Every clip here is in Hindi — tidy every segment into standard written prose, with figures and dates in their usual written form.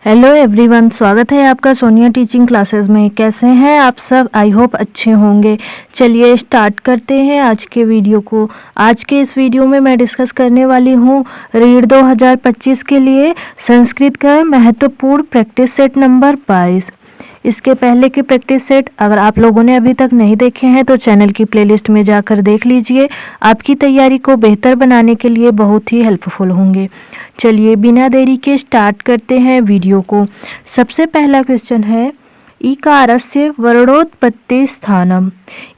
हेलो एवरीवन, स्वागत है आपका सोनिया टीचिंग क्लासेस में। कैसे हैं आप सब? आई होप अच्छे होंगे। चलिए स्टार्ट करते हैं आज के वीडियो को। आज के इस वीडियो में मैं डिस्कस करने वाली हूँ रीड 2025 के लिए संस्कृत का महत्वपूर्ण प्रैक्टिस सेट नंबर 22। इसके पहले के प्रैक्टिस सेट अगर आप लोगों ने अभी तक नहीं देखे हैं तो चैनल की प्लेलिस्ट में जाकर देख लीजिए। आपकी तैयारी को बेहतर बनाने के लिए बहुत ही हेल्पफुल होंगे। चलिए बिना देरी के स्टार्ट करते हैं वीडियो को। सबसे पहला क्वेश्चन है, इकारस्य वर्णोत्पत्ति स्थानम।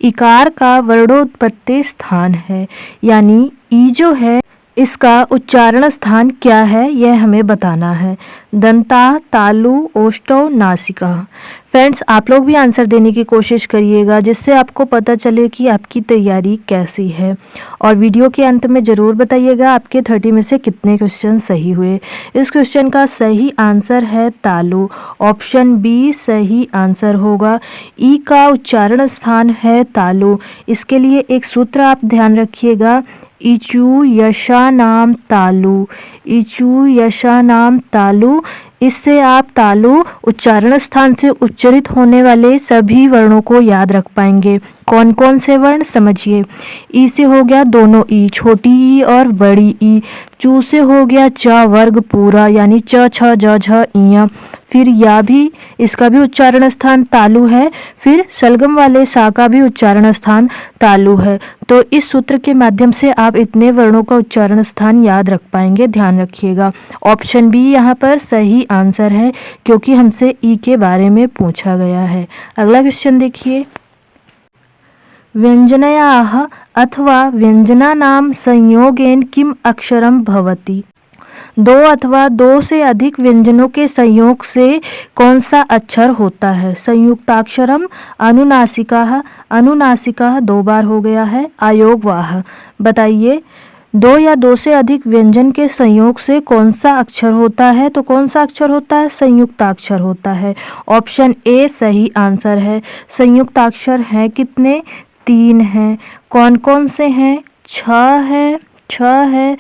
इकार का वर्णोत्पत्ति स्थान है, यानी ई जो है इसका उच्चारण स्थान क्या है यह हमें बताना है। दंता, तालु, ओष्ठौ, नासिका। फ्रेंड्स, आप लोग भी आंसर देने की कोशिश करिएगा जिससे आपको पता चले कि आपकी तैयारी कैसी है। और वीडियो के अंत में ज़रूर बताइएगा आपके 30 में से कितने क्वेश्चन सही हुए। इस क्वेश्चन का सही आंसर है तालु। ऑप्शन बी सही आंसर होगा। ई का उच्चारण स्थान है तालु। इसके लिए एक सूत्र आप ध्यान रखिएगा, इचु यशा नाम तालु। इचु यशा नाम तालु। इससे आप तालु उच्चारण स्थान से उच्चारित होने वाले सभी वर्णों को याद रख पाएंगे। कौन कौन से वर्ण समझिए। ई से हो गया दोनों ई, छोटी ई और बड़ी ई। चू से हो गया च वर्ग पूरा, यानी च छ ज झ इया। फिर या भी, इसका भी उच्चारण स्थान तालु है। फिर शलगम वाले सा का भी उच्चारण स्थान तालु है। तो इस सूत्र के माध्यम से आप इतने वर्णों का उच्चारण स्थान याद रख पाएंगे। ध्यान रखिएगा। ऑप्शन बी यहाँ पर सही आंसर है क्योंकि हमसे ई के बारे में पूछा गया है। अगला क्वेश्चन देखिए, व्यंजनयाः अथवा व्यंजनानां संयोगेन किम अक्षरम भवति। दो अथवा दो से अधिक व्यंजनों के संयोग से कौन सा अक्षर होता है। संयुक्ताक्षरम, अनुनासिका। अनुनासिका 2 बार हो गया है। आयोगवाह। बताइए, दो या दो से अधिक व्यंजन के संयोग से कौन सा अक्षर होता है। तो कौन सा अक्षर होता है? संयुक्ताक्षर होता है। ऑप्शन ए सही आंसर है। संयुक्ताक्षर हैं कितने? 3 हैं। कौन कौन से हैं? छ है, छ है,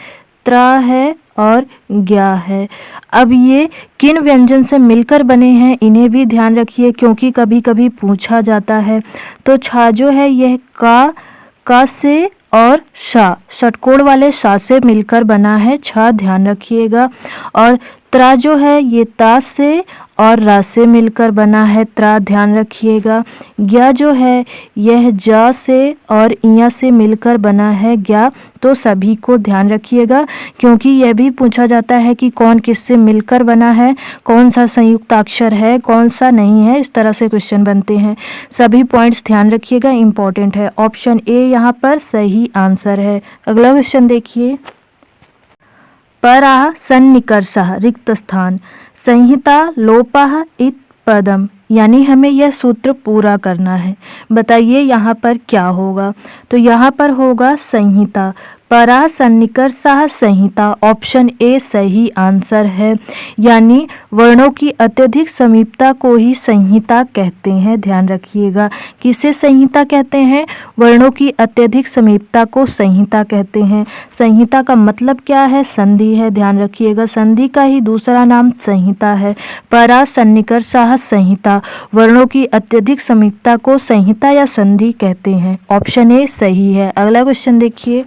त्र है और ज्ञा है। अब ये किन व्यंजन से मिलकर बने हैं इन्हें भी ध्यान रखिए क्योंकि कभी कभी पूछा जाता है। तो छा जो है यह का से और शा, षटकोण वाले शा से मिलकर बना है छा, ध्यान रखिएगा। और त्रा जो है ये ता से और रा से मिलकर बना है त्रा, ध्यान रखिएगा। ज्ञा जो है यह जा से और इया से मिलकर बना है ज्ञा। तो सभी को ध्यान रखिएगा क्योंकि यह भी पूछा जाता है कि कौन किससे मिलकर बना है, कौन सा संयुक्ताक्षर है, कौन सा नहीं है। इस तरह से क्वेश्चन बनते हैं। सभी पॉइंट्स ध्यान रखिएगा, इम्पॉर्टेंट है। ऑप्शन ए यहाँ पर सही आंसर है। अगला क्वेश्चन देखिए, पराः सन्निकर्षः रिक्त स्थान, संहिता लोपः इत पदम। यानी हमें यह सूत्र पूरा करना है। बताइए यहाँ पर क्या होगा। तो यहाँ पर होगा संहिता। परा सन्निकर्षः संहिता। ऑप्शन ए सही आंसर है। यानी वर्णों की अत्यधिक समीपता को ही संहिता कहते हैं। ध्यान रखिएगा, किसे संहिता कहते हैं? वर्णों की अत्यधिक समीपता को संहिता कहते हैं। संहिता का मतलब क्या है? संधि है। ध्यान रखिएगा, संधि का ही दूसरा नाम संहिता है। परा सन्निकर्षः संहिता। वर्णों की अत्यधिक समीपता को संहिता या संधि कहते हैं। ऑप्शन ए सही है। अगला क्वेश्चन देखिए,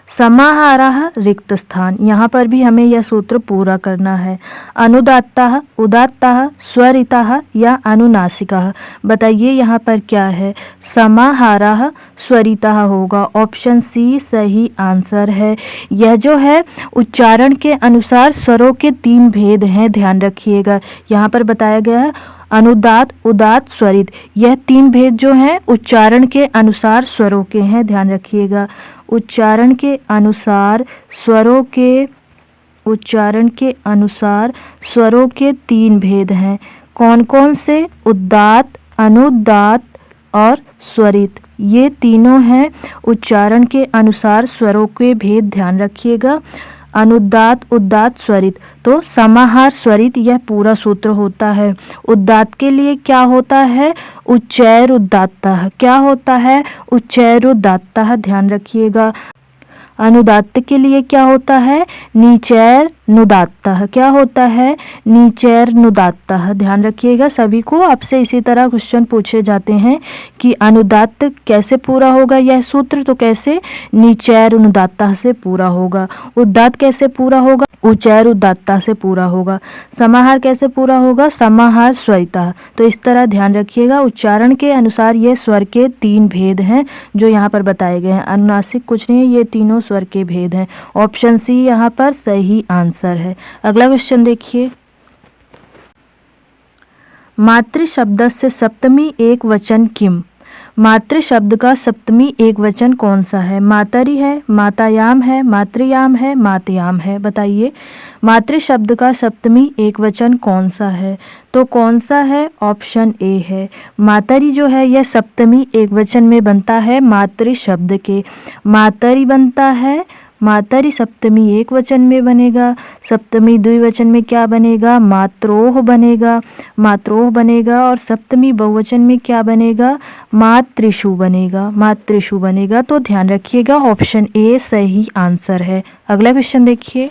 समाहारः रिक्त स्थान। यहाँ पर भी हमें यह सूत्र पूरा करना है। अनुदात्तः, उदात्तः, स्वरितः या अनुनासिकः। बताइए यहाँ पर क्या है? समाहारः स्वरितः होगा। ऑप्शन सी सही आंसर है। यह जो है उच्चारण के अनुसार स्वरों के 3 भेद हैं। ध्यान रखिएगा, यहाँ पर बताया गया है अनुदात, उदात, स्वरित। यह 3 भेद जो हैं उच्चारण के अनुसार स्वरों के हैं। ध्यान रखिएगा, उच्चारण के अनुसार स्वरों के, उच्चारण के अनुसार स्वरों के 3 भेद हैं। कौन कौन से? उदात, अनुदात और स्वरित। ये तीनों हैं उच्चारण के अनुसार स्वरों के भेद। ध्यान रखिएगा, अनुदात, उदात, स्वरित। तो समाहार स्वरित यह पूरा सूत्र होता है। उदात के लिए क्या होता है? उच्चैर उदात्तः। क्या होता है? उच्चैर उदात्तः। ध्यान रखिएगा। अनुदात्त के लिए क्या होता है, नीचैर नुदात्तः। क्या होता है, नीचैर नुदात्तः। ध्यान रखिएगा सभी को, आपसे इसी तरह क्वेश्चन पूछे जाते हैं कि अनुदात्त कैसे पूरा होगा यह सूत्र, तो कैसे, नीचैर अनुदात्तः से पूरा होगा। उदात्त कैसे पूरा होगा, उचैर उदात्तः से पूरा होगा। समाहार कैसे पूरा होगा, समाहार स्वरितः। तो इस तरह ध्यान रखिएगा, उच्चारण के अनुसार ये स्वर के 3 भेद हैं जो यहाँ पर बताए गए हैं। अनुनासिक कुछ नहीं है, ये तीनों स्वर के भेद हैं। ऑप्शन सी यहाँ पर सही आंसर है। अगला क्वेश्चन देखिए, मातृ शब्दस्य सप्तमी एक वचन किम। मातृ शब्द का सप्तमी एक वचन कौन सा है, मातरि है, मातायाम है, मातृयाम है, मातयाम है। बताइए मातृ शब्द का सप्तमी एक वचन कौन सा है, तो कौन सा है, ऑप्शन ए है। मातरि जो है यह सप्तमी एक वचन में बनता है मातृ शब्द के। मातरि बनता है, मातरि सप्तमी एक वचन में बनेगा, सप्तमी द्विवचन में क्या बनेगा, मात्रोह बनेगा, मात्रोह बनेगा। और सप्तमी बहुवचन में क्या बनेगा, मातृषु बनेगा, मातृषु बनेगा। तो ध्यान रखिएगा ऑप्शन ए सही आंसर है। अगला क्वेश्चन देखिए,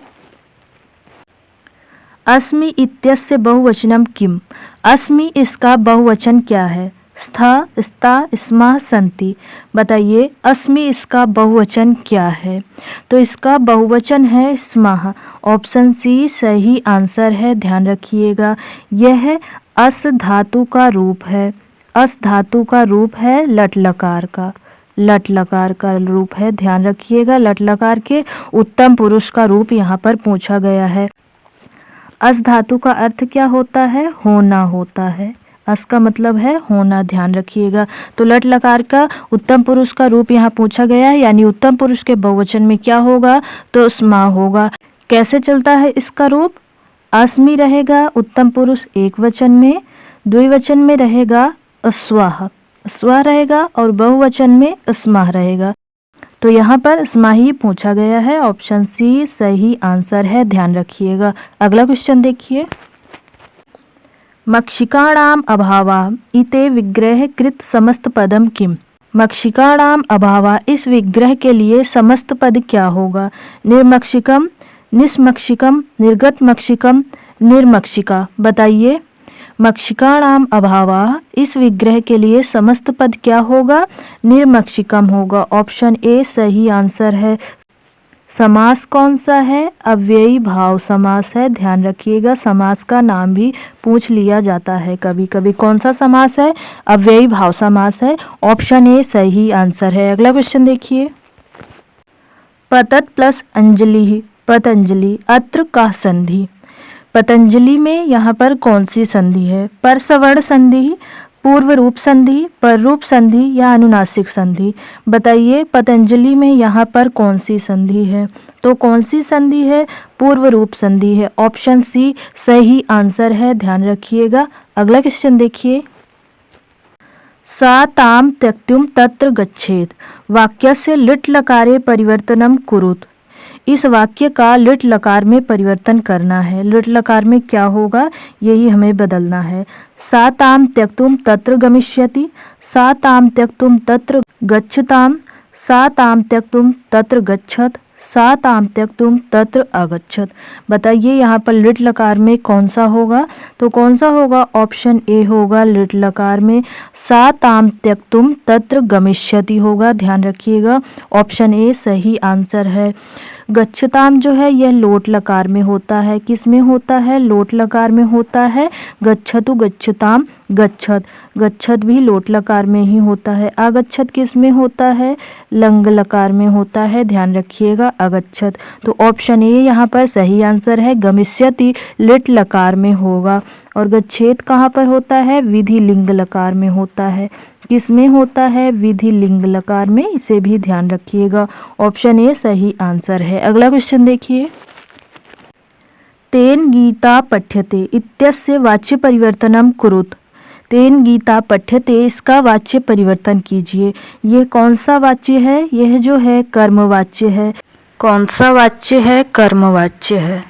अस्मि इत्यस्य बहुवचनम किम। अस्मि इसका बहुवचन क्या है, स्था, स्ता, स्मा, सन्ति। बताइए अस्मि इसका बहुवचन क्या है, तो इसका बहुवचन है स्माह। ऑप्शन सी सही आंसर है। ध्यान रखिएगा यह अस धातु का रूप है, अस धातु का रूप है लट लकार का, लट लकार का रूप है। ध्यान रखिएगा लट लकार के उत्तम पुरुष का रूप यहाँ पर पूछा गया है। अस धातु का अर्थ क्या होता है, होना होता है। अस का मतलब है होना, ध्यान रखिएगा। तो लट लकार का उत्तम पुरुष का रूप यहाँ पूछा गया है, यानी उत्तम पुरुष के बहुवचन में क्या होगा, तो स्मा होगा। कैसे चलता है इसका रूप, अस्मि रहेगा उत्तम पुरुष एक वचन में, द्विवचन में रहेगा अस्वाह, स्वा रहेगा, और बहुवचन में स्माह रहेगा। तो यहाँ पर स्मा ही पूछा गया है। ऑप्शन सी सही आंसर है। ध्यान रखिएगा। अगला क्वेश्चन देखिए, मक्षिकाणाम अभावा इते विग्रह कृत समस्त पदम किम। मक्षिकाणाम अभावा इस विग्रह के लिए समस्त पद क्या होगा, निर्मक्षिकम, निष्मक्षिकम, निर्गत मक्षिकम, निर्मक्षिका। बताइए मक्षिकाणाम अभावा इस विग्रह के लिए समस्त पद क्या होगा, निर्मक्षिकम होगा। ऑप्शन ए सही आंसर है। समास कौन सा है, अव्ययी भाव समास है। ध्यान रखिएगा समास का नाम भी पूछ लिया जाता है कभी कभी। कौन सा समास है, अव्ययी भाव समास है। ऑप्शन ए सही आंसर है। अगला क्वेश्चन देखिए, पतत प्लस अंजलि पतंजलि अत्र का संधि। पतंजलि में यहाँ पर कौन सी संधि है, परसवर्ण संधि, पूर्व रूप संधि, पर रूप संधि या अनुनासिक संधि। बताइए पतंजलि में यहाँ पर कौन सी संधि है, तो कौन सी संधि है, पूर्व रूप संधि है। ऑप्शन सी सही आंसर है। ध्यान रखिएगा। अगला क्वेश्चन देखिए, सा ताम त्यक्तुम तत्र गच्छेत वाक्यस्य लिट् लकारे परिवर्तनम कुरुत। इस वाक्य का लिट लकार में परिवर्तन करना है। लिट लकार में क्या होगा, यही हमें बदलना है। सा ताम त्यक्तुम तत्र गमिष्यति, सा ताम त्यक्तुम तत्र गच्छताम, सा ताम त्यक्तुम तत्र गच्छत, सा ताम त्यक्तुम तत्र अगच्छत। बताइए यहाँ पर लिट लकार में कौन सा होगा, तो कौन सा होगा, ऑप्शन ए होगा। लिट लकार में सा ताम त्यक्तुम तत्र गमिष्यति होगा। ध्यान रखिएगा ऑप्शन ए सही आंसर है। गच्छताम जो है यह लोट लकार में होता है। किस में होता है, लोट लकार में होता है। गच्छतु गच्छताम गच्छत, गच्छत भी लोट लकार में ही होता है। अगच्छत किस में होता है, लंग लकार में होता है। ध्यान रखिएगा अगच्छत। तो ऑप्शन ए यहाँ पर सही आंसर है। गमिष्यति लिट लकार में होगा, और गच्छेत कहाँ पर होता है, विधि लिंग लकार में होता है। किस में होता है, विधि लिंग लकार में। इसे भी ध्यान रखिएगा। ऑप्शन ए सही आंसर है। अगला क्वेश्चन देखिए, तेन गीता पठ्यते इत्यस्य वाच्य परिवर्तनम कुरुत। तेन गीता पठ्यते इसका वाच्य परिवर्तन कीजिए। यह कौन सा वाच्य है, यह जो है कर्मवाच्य है। कौन सा वाच्य है, कर्मवाच्य है।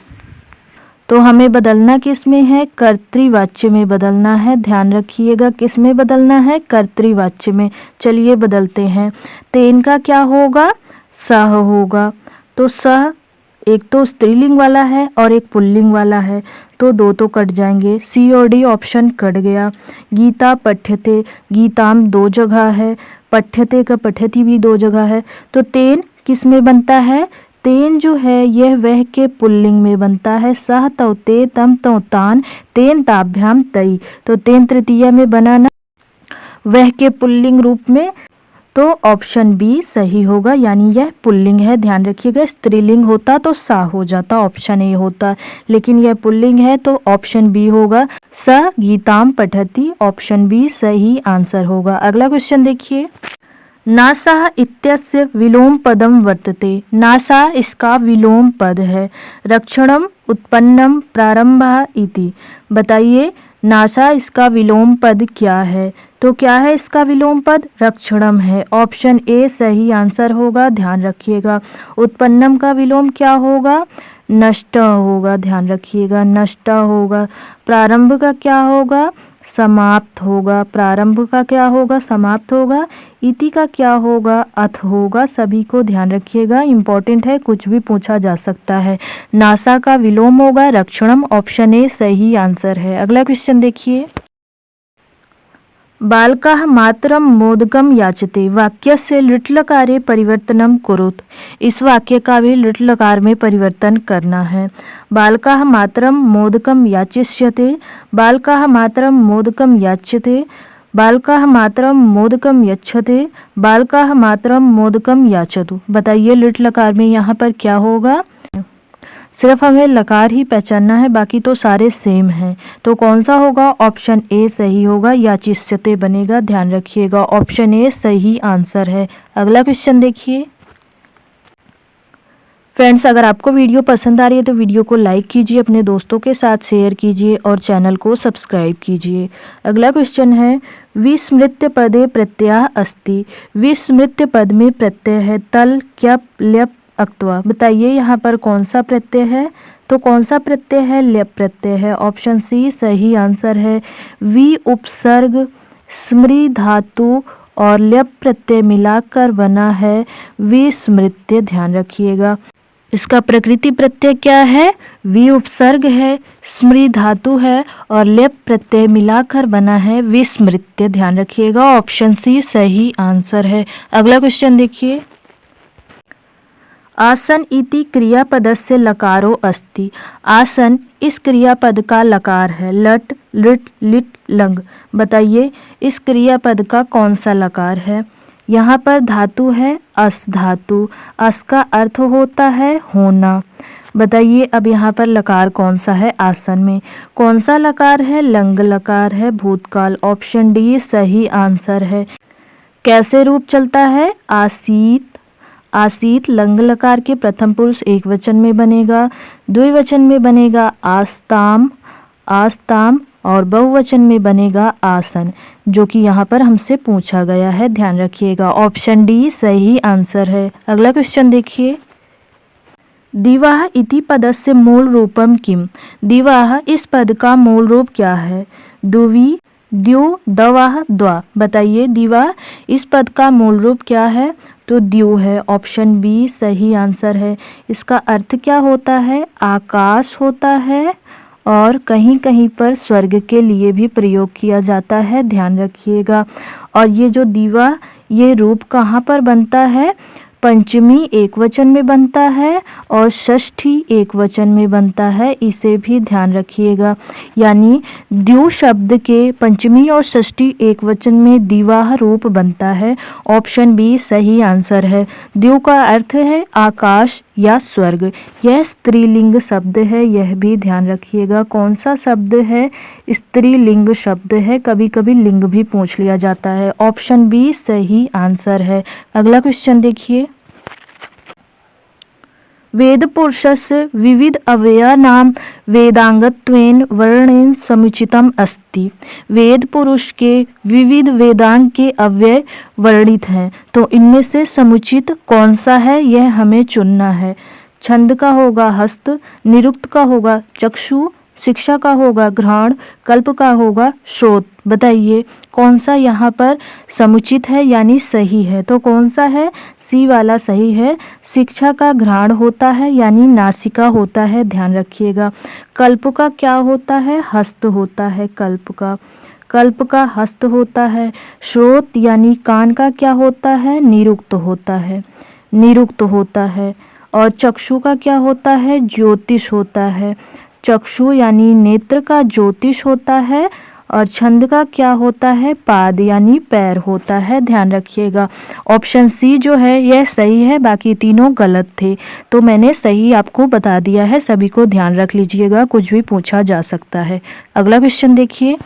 तो हमें बदलना किस में है, कर्तृवाच्य में बदलना है। ध्यान रखिएगा किस में बदलना है, कर्तृवाच्य में। चलिए बदलते हैं। तेन का क्या होगा, सह होगा। तो सह एक तो स्त्रीलिंग वाला है और एक पुल्लिंग वाला है, तो दो तो कट जाएंगे। सी और डी ऑप्शन कट गया। गीता पठ्यते, गीताम दो जगह है, पठ्यते का पठ्यति भी दो जगह है, तो तेन किस में बनता है? तेन जो है यह वह के पुल्लिंग में बनता है। सह तौ ते तम तौ तान तेन ताभ्याम तई, तो तेन तृतीया में बना ना, वह के पुल्लिंग रूप में, तो ऑप्शन बी सही होगा, यानी यह पुल्लिंग है। ध्यान रखिएगा, स्त्रीलिंग होता तो सा हो जाता, ऑप्शन ए होता, लेकिन यह पुल्लिंग है तो ऑप्शन बी होगा। स गीताम पठति, ऑप्शन बी सही आंसर होगा। अगला क्वेश्चन देखिए। नासा इत्यस्य विलोम पदम वर्तते, नासा इसका विलोम पद है। रक्षणम उत्पन्नम प्रारंभः इति, बताइए नासा इसका विलोम पद क्या है? तो क्या है इसका विलोम पद? रक्षणम है, ऑप्शन ए सही आंसर होगा। ध्यान रखिएगा। उत्पन्नम का विलोम क्या होगा? नष्ट होगा, ध्यान रखिएगा, नष्ट होगा। प्रारंभ का क्या होगा? समाप्त होगा। प्रारंभ का क्या होगा? समाप्त होगा। इति का क्या होगा? अथ होगा। सभी को ध्यान रखिएगा, इंपॉर्टेंट है, कुछ भी पूछा जा सकता है। नासा का विलोम होगा रक्षणम, ऑप्शन ए सही आंसर है। अगला क्वेश्चन देखिए। बालकाः मातरं मोदकं याचते, वाक्यस्य लिट्लकारे परिवर्तनं कुरुत। इस वाक्य का भी लिट्लकार में परिवर्तन करना है। बालकाः मातरं मोदकं याचिष्यते, बालकाः मातरं मोदकं याच्यते, बालकाः मातरं मोदकं यच्छते, बालकाः मातरं मोदकं याचतु। बताइए लिट्लकार में यहाँ पर क्या होगा? सिर्फ हमें लकार ही पहचानना है, बाकी तो सारे सेम हैं। तो कौन सा होगा? ऑप्शन ए सही होगा, याचिष्यते बनेगा। ध्यान रखिएगा, ऑप्शन ए सही आंसर है। अगला क्वेश्चन देखिए। फ्रेंड्स, अगर आपको वीडियो पसंद आ रही है तो वीडियो को लाइक कीजिए, अपने दोस्तों के साथ शेयर कीजिए और चैनल को सब्सक्राइब कीजिए। अगला क्वेश्चन है, विस्मृत्य पदे प्रत्यय अस्ति, विस्मृत्य पद में प्रत्यय है। तल क्यप ल्यप अक्त्वा, बताइए यहाँ पर कौन सा प्रत्यय है? तो कौन सा प्रत्यय है? ल्यप प्रत्यय है, ऑप्शन सी सही आंसर है। वि उपसर्ग स्मृ धातु और ल्यप प्रत्यय मिलाकर बना है विस्मृत्य। ध्यान रखिएगा, इसका प्रकृति प्रत्यय क्या है? वि उपसर्ग है, स्मृ धातु है और ल्यप प्रत्यय मिलाकर बना है विस्मृत्य। ध्यान रखिएगा, ऑप्शन सी सही आंसर है। अगला क्वेश्चन देखिए। आसन इति क्रियापदस्य लकारो अस्ति, आसन इस क्रियापद का लकार है। लट लिट लिट लंग, बताइए इस क्रियापद का कौन सा लकार है? यहाँ पर धातु है अस धातु, अस का अर्थ होता है होना। बताइए अब यहाँ पर लकार कौन सा है? आसन में कौन सा लकार है? लंग लकार है, भूतकाल, ऑप्शन डी सही आंसर है। कैसे रूप चलता है? आसीत, आसीत लंग लकार के प्रथम पुरुष एक वचन में बनेगा, द्विवचन में बनेगा आस्ताम, आस्ताम, और बहुवचन में बनेगा आसन, जो कि यहाँ पर हमसे पूछा गया है। ध्यान रखिएगा, ऑप्शन डी सही आंसर है। अगला क्वेश्चन देखिए। दिवाह इति पदस्य मूल रूपम किम, दिवाह इस पद का मूल रूप क्या है? दुवि द्यु दवाह द्वा, बताइए दिवाह इस पद का मूल रूप क्या है? तो द्यु है, ऑप्शन बी सही आंसर है। इसका अर्थ क्या होता है? आकाश होता है और कहीं कहीं पर स्वर्ग के लिए भी प्रयोग किया जाता है। ध्यान रखिएगा। और ये जो दीवा, ये रूप कहाँ पर बनता है? पंचमी एक वचन में बनता है और षष्ठी एक वचन में बनता है, इसे भी ध्यान रखिएगा। यानी द्यु शब्द के पंचमी और षष्ठी एक वचन में दिवाह रूप बनता है, ऑप्शन बी सही आंसर है। द्यु का अर्थ है आकाश या स्वर्ग, यह स्त्रीलिंग शब्द है, यह भी ध्यान रखिएगा। कौन सा शब्द है? स्त्रीलिंग शब्द है, कभी कभी लिंग भी पूछ लिया जाता है, ऑप्शन बी सही आंसर है। अगला क्वेश्चन देखिए। वेद पुरुषस्य विविध अव्ययानां वेदांगत्वेन वर्णेन समुचितम अस्ति, वेद पुरुष के विविध वेदांग के अव्यय वर्णित हैं, तो इनमें से समुचित कौन सा है, यह हमें चुनना है। छंद का होगा हस्त, निरुक्त का होगा चक्षु, शिक्षा का होगा घ्राण, कल्प का होगा श्रोत। बताइए कौन सा यहाँ पर समुचित है यानी सही है? तो कौन सा है? सी वाला सही है। शिक्षा का घ्राण होता है यानी नासिका होता है, ध्यान रखिएगा। कल्प का क्या होता है? हस्त होता है कल्प का हस्त होता है। श्रोत यानी कान का क्या होता है? निरुक्त होता है। और चक्षु का क्या होता है? ज्योतिष होता है। चक्षु यानी नेत्र का ज्योतिष होता है। और छंद का क्या होता है? पाद यानी पैर होता है, ध्यान रखिएगा। ऑप्शन सी जो है यह सही है, बाकी तीनों गलत थे, तो मैंने सही आपको बता दिया है। सभी को ध्यान रख लीजिएगा, कुछ भी पूछा जा सकता है। अगला क्वेश्चन देखिए।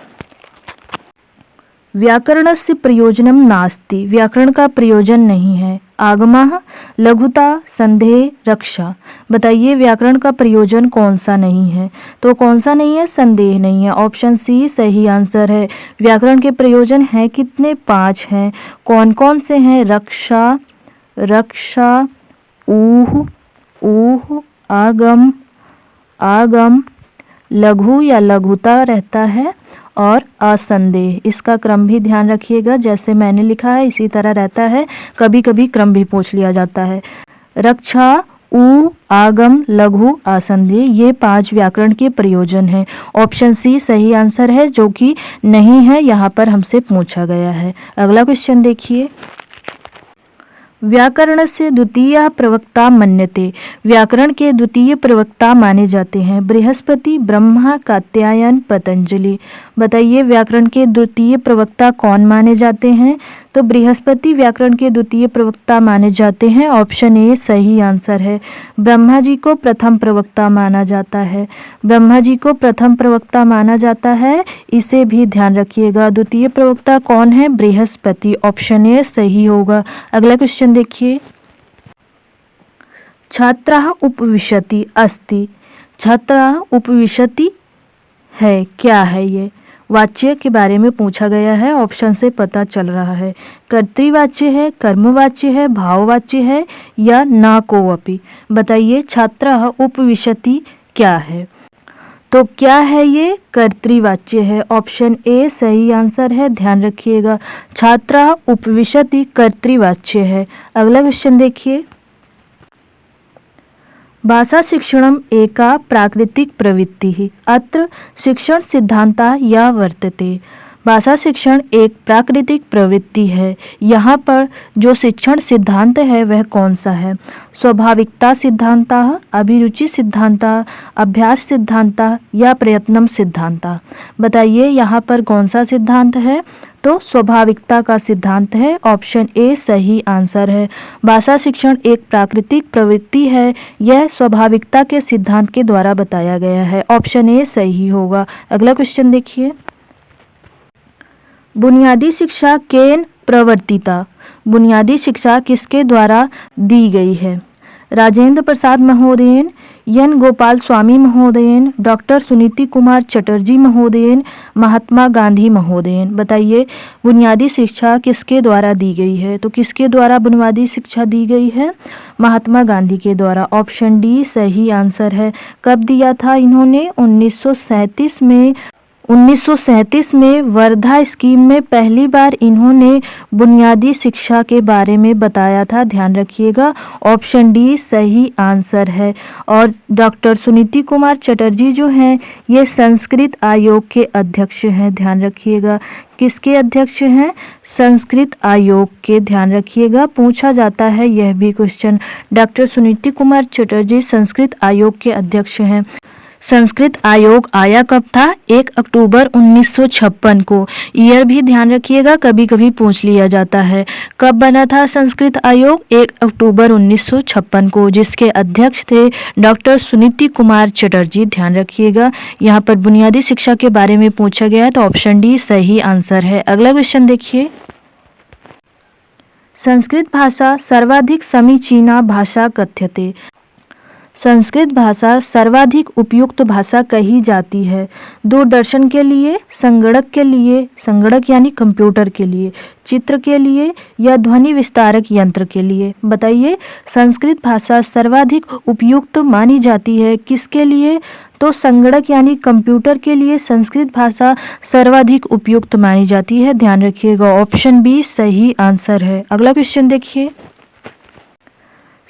व्याकरणस्य प्रयोजनम नास्ति, व्याकरण का प्रयोजन नहीं है। आगमः, लघुता, संदेह, रक्षा। बताइए व्याकरण का प्रयोजन कौन सा नहीं है? तो कौन सा नहीं है? संदेह नहीं है। ऑप्शन सी सही आंसर है। व्याकरण के प्रयोजन हैं कितने? 5 हैं। कौन कौन से हैं? रक्षा, ऊह, आगम, लघु या लघुता रहता है, और असंदेह। इसका क्रम भी ध्यान रखिएगा, जैसे मैंने लिखा है इसी तरह रहता है, कभी कभी क्रम भी पूछ लिया जाता है। रक्षा, आगम, लघु, असंदेह, ये 5 व्याकरण के प्रयोजन हैं। ऑप्शन सी सही आंसर है, जो कि नहीं है, यहाँ पर हमसे पूछा गया है। अगला क्वेश्चन देखिए। व्याकरणस्य द्वितीय प्रवक्ता मन्यते, व्याकरण के द्वितीय प्रवक्ता माने जाते हैं। बृहस्पति, ब्रह्मा, कात्यायन, पतंजलि। बताइए व्याकरण के द्वितीय प्रवक्ता कौन माने जाते हैं? तो बृहस्पति व्याकरण के द्वितीय प्रवक्ता माने जाते हैं। ऑप्शन ए सही आंसर है। ब्रह्मा जी को प्रथम प्रवक्ता माना जाता है। इसे भी ध्यान रखिएगा। द्वितीय प्रवक्ता कौन है? बृहस्पति। ऑप्शन ए सही होगा। अगला क्वेश्चन देखिए। छात्रः उपविशति अस्ति, छात्रः उपविशति है, क्या है ये? वाच्य के बारे में पूछा गया है, ऑप्शन से पता चल रहा है। कर्तृवाच्य है, कर्मवाच्य है, भाववाच्य है, या न कोऽपि। बताइए छात्रः उपविशति क्या है? तो क्या है ये? कर्तृवाच्य है। ऑप्शन ए सही आंसर है, ध्यान रखिएगा। छात्रः उपविशति कर्तृवाच्य है। अगला क्वेश्चन देखिए। भाषा शिक्षणम एका प्राकृतिक प्रवृत्ति, अत्र शिक्षण सिद्धांता या वर्तते। भाषा शिक्षण एक प्राकृतिक प्रवृत्ति है। यहाँ पर जो शिक्षण सिद्धांत है वह कौन सा है? स्वाभाविकता सिद्धांता, अभिरुचि सिद्धांता, अभ्यास सिद्धांता, या प्रयत्नम सिद्धांता। बताइए यहाँ पर कौन सा सिद्धांत है? तो स्वाभाविकता का सिद्धांत है। ऑप्शन ए सही आंसर है। भाषा शिक्षण एक प्राकृतिक प्रवृत्ति है, यह स्वाभाविकता के सिद्धांत के द्वारा बताया गया है। ऑप्शन ए सही होगा। अगला क्वेश्चन देखिए। बुनियादी शिक्षा केन प्रवर्तिता, बुनियादी शिक्षा किसके द्वारा दी गई है? Rajendra Prasad महोदयन, N Gopal Swami महोदयन, doctor Suniti Kumar Chatterjee महोदयन, Mahatma Gandhi महोदयन। बताइए बुनियादी शिक्षा किसके द्वारा दी गई है? तो किसके द्वारा बुनियादी शिक्षा दी गई है? महात्मा गांधी के द्वारा। ऑप्शन डी सही आंसर है। कब दिया था इन्होंने? 1937 में वर्धा स्कीम में पहली बार इन्होंने बुनियादी शिक्षा के बारे में बताया था, ध्यान रखिएगा। ऑप्शन डी सही आंसर है। और डॉक्टर सुनीति कुमार चटर्जी जो हैं ये संस्कृत आयोग के अध्यक्ष हैं, ध्यान रखिएगा। किसके अध्यक्ष हैं? संस्कृत आयोग के, ध्यान रखिएगा। पूछा जाता है यह भी क्वेश्चन। डॉक्टर सुनीति कुमार चटर्जी संस्कृत आयोग के अध्यक्ष हैं। संस्कृत आयोग आया कब था? 1 अक्टूबर 1956 को। ईयर भी ध्यान रखिएगा, कभी कभी पूछ लिया जाता है। कब बना था संस्कृत आयोग? 1 अक्टूबर 1956 को, जिसके अध्यक्ष थे डॉक्टर सुनीति कुमार चटर्जी, ध्यान रखिएगा। यहाँ पर बुनियादी शिक्षा के बारे में पूछा गया है, तो ऑप्शन डी सही आंसर है। अगला क्वेश्चन देखिए। संस्कृत भाषा सर्वाधिक समीचीना भाषा कथ्यते, संस्कृत भाषा सर्वाधिक उपयुक्त भाषा कही जाती है। दूरदर्शन के लिए, संगणक यानी कंप्यूटर के लिए, चित्र के लिए, या ध्वनि विस्तारक यंत्र के लिए। बताइए संस्कृत भाषा सर्वाधिक उपयुक्त मानी जाती है किसके लिए? तो संगणक यानी कंप्यूटर के लिए संस्कृत भाषा सर्वाधिक उपयुक्त मानी जाती है, ध्यान रखिएगा। ऑप्शन बी सही आंसर है। अगला क्वेश्चन देखिए।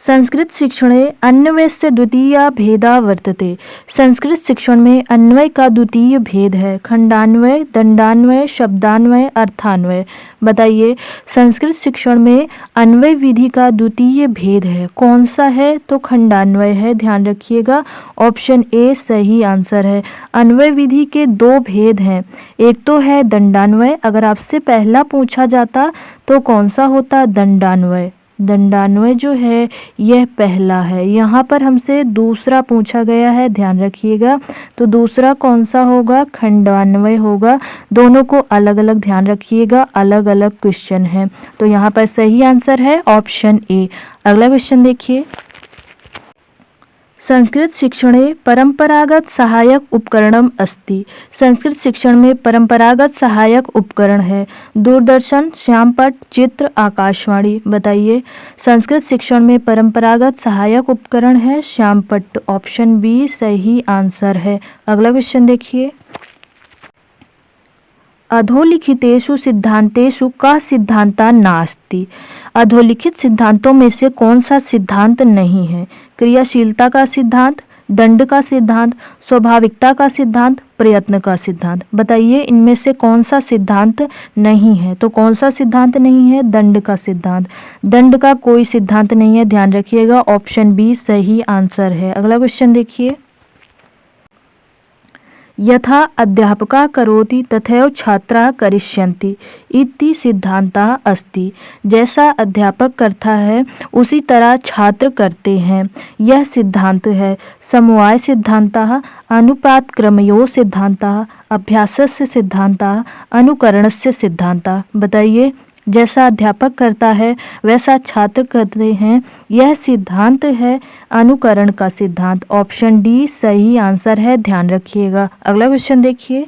संस्कृत शिक्षणे अन्वयस्य द्वितीया भेदा वर्तते। संस्कृत शिक्षण में अन्वय का द्वितीय भेद है, खंडान्वय, दंडान्वय, शब्दान्वय, अर्थान्वय। बताइए, संस्कृत शिक्षण में अन्वय विधि का द्वितीय भेद है, कौन सा है? तो खंडान्वय है, ध्यान रखिएगा। ऑप्शन ए सही आंसर है। अन्वय विधि के दो भेद हैं, एक तो है दंडान्वय। अगर आपसे पहला पूछा जाता तो कौन सा होता? दंडान्वय। दंडान्वय जो है यह पहला है। यहाँ पर हमसे दूसरा पूछा गया है, ध्यान रखिएगा। तो दूसरा कौन सा होगा? खंडान्वय होगा। दोनों को अलग अलग ध्यान रखिएगा, अलग अलग क्वेश्चन है। तो यहाँ पर सही आंसर है ऑप्शन ए। अगला क्वेश्चन देखिए। संस्कृत शिक्षणे परंपरागत सहायक उपकरणम अस्ति। संस्कृत शिक्षण में परंपरागत सहायक उपकरण है, दूरदर्शन, श्यामपट्ट, चित्र, आकाशवाणी। बताइए, संस्कृत शिक्षण में परंपरागत सहायक उपकरण है श्यामपट्ट। ऑप्शन बी सही आंसर है। अगला क्वेश्चन देखिए। अधोलिखितेषु सिद्धांतेषु का सिद्धांता नास्ति। अधोलिखित सिद्धांतों में से कौन सा सिद्धांत नहीं है? क्रियाशीलता का सिद्धांत, दंड का सिद्धांत, स्वाभाविकता का सिद्धांत, प्रयत्न का सिद्धांत। बताइए, इनमें से कौन सा सिद्धांत नहीं है? तो कौन सा सिद्धांत नहीं है? दंड का सिद्धांत। दंड का कोई सिद्धांत नहीं है, ध्यान रखिएगा। ऑप्शन बी सही आंसर है। अगला क्वेश्चन देखिए। यथा अध्यापका करोति तथैव छात्राः करिष्यन्ति इति सिद्धान्तः अस्ति। जैसा अध्यापक करता है उसी तरह छात्र करते हैं, यह सिद्धांत है। समवाय सिद्धान्तः, अनुपातक्रमयोः सिद्धान्तः, अभ्यासस्य सिद्धान्तः, अनुकरणस्य सिद्धान्तः। बताइए, जैसा अध्यापक करता है वैसा छात्र करते हैं, यह सिद्धांत है अनुकरण का सिद्धांत। ऑप्शन डी सही आंसर है, ध्यान रखिएगा। अगला क्वेश्चन देखिए।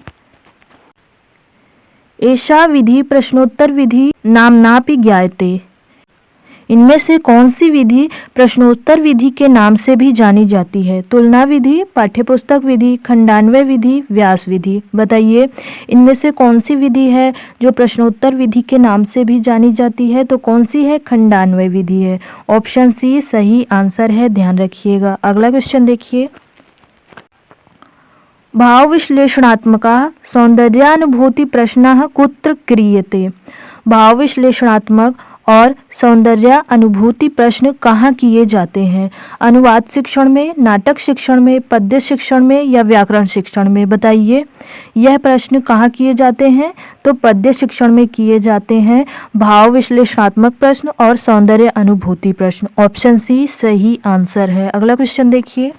एषा विधि प्रश्नोत्तर विधि नाम्नापि ज्ञायते। इनमें से कौन सी विधि प्रश्नोत्तर विधि के नाम से भी जानी जाती है? तुलना विधि, पाठ्यपुस्तक विधि, खंडान्वय विधि, व्यास विधि। बताइए, इनमें से कौन सी विधि है जो प्रश्नोत्तर विधि के नाम से भी जानी जाती है? तो कौन सी है? खंडान्वय विधि है। ऑप्शन सी सही आंसर है, ध्यान रखिएगा। अगला क्वेश्चन देखिए। भाव विश्लेषणात्मकः सौंदर्यानुभूति प्रश्नः कुत्र क्रियते। भाव विश्लेषणात्मक और सौंदर्य अनुभूति प्रश्न कहाँ किए जाते हैं? अनुवाद शिक्षण में, नाटक शिक्षण में, पद्य शिक्षण में या व्याकरण शिक्षण में? बताइए, यह प्रश्न कहाँ किए जाते हैं? तो पद्य शिक्षण में किए जाते हैं भाव विश्लेषणात्मक प्रश्न और सौंदर्य अनुभूति प्रश्न। ऑप्शन सी सही आंसर है। अगला क्वेश्चन देखिए।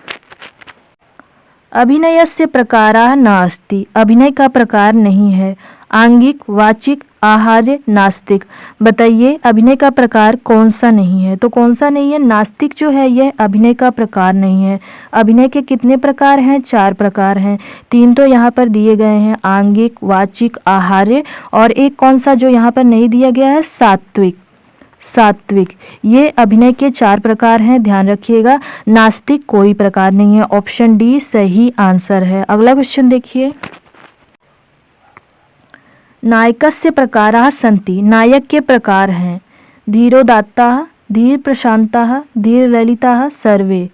अभिनयस्य प्रकाराः नास्ति। अभिनय का प्रकार नहीं है। आंगिक, वाचिक, आहार्य, नास्तिक। बताइए, अभिनय का प्रकार कौन सा नहीं है? तो कौन सा नहीं है? नास्तिक जो है यह अभिनय का प्रकार नहीं है। अभिनय के कितने प्रकार हैं? 4 प्रकार हैं। 3 तो यहाँ पर दिए गए हैं, आंगिक, वाचिक, आहार्य, और एक कौन सा जो यहाँ पर नहीं दिया गया है? सात्विक। सात्विक, ये अभिनय के 4 प्रकार हैं, ध्यान रखिएगा। नास्तिक कोई प्रकार नहीं है। ऑप्शन डी सही आंसर है। अगला क्वेश्चन देखिए। नायकस्य प्रकाराः सन्ति। नायक के प्रकार हैं धीरोदात्तः, धीर प्रशान्तः, धीर ललितः, सर्वे।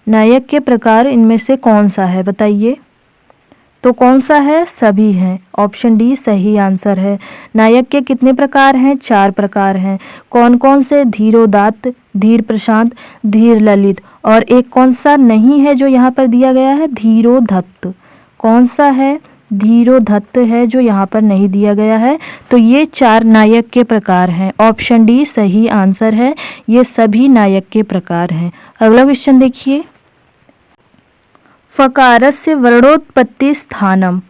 नायक के प्रकार इनमें से कौन सा है? बताइए, तो कौन सा है? सभी हैं। ऑप्शन डी सही आंसर है। नायक के कितने प्रकार हैं? 4 प्रकार हैं। कौन कौन से? धीरोदात्त, धीर प्रशांत, धीर ललित, और एक कौन सा नहीं है जो यहाँ पर दिया गया है? धीरोधत्त। कौन सा है? धीरोधत्त है जो यहाँ पर नहीं दिया गया है। तो ये 4 नायक के प्रकार हैं। ऑप्शन डी सही आंसर है, ये सभी नायक के प्रकार हैं। अगला क्वेश्चन देखिए। फकारस्य वर्णोत्पत्ति स्थानम।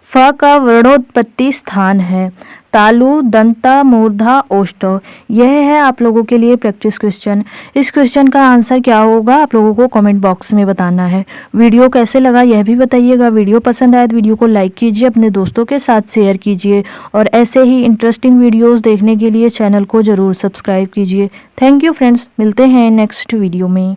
फ का वर्णोत्पत्ति स्थान है तालु, दंता, मूर्धा, ओष्ठ। यह है आप लोगों के लिए प्रैक्टिस क्वेश्चन। इस क्वेश्चन का आंसर क्या होगा आप लोगों को कमेंट बॉक्स में बताना है। वीडियो कैसे लगा यह भी बताइएगा। वीडियो पसंद आए तो वीडियो को लाइक कीजिए, अपने दोस्तों के साथ शेयर कीजिए, और ऐसे ही इंटरेस्टिंग वीडियोज़ देखने के लिए चैनल को ज़रूर सब्सक्राइब कीजिए। थैंक यू फ्रेंड्स, मिलते हैं नेक्स्ट वीडियो में।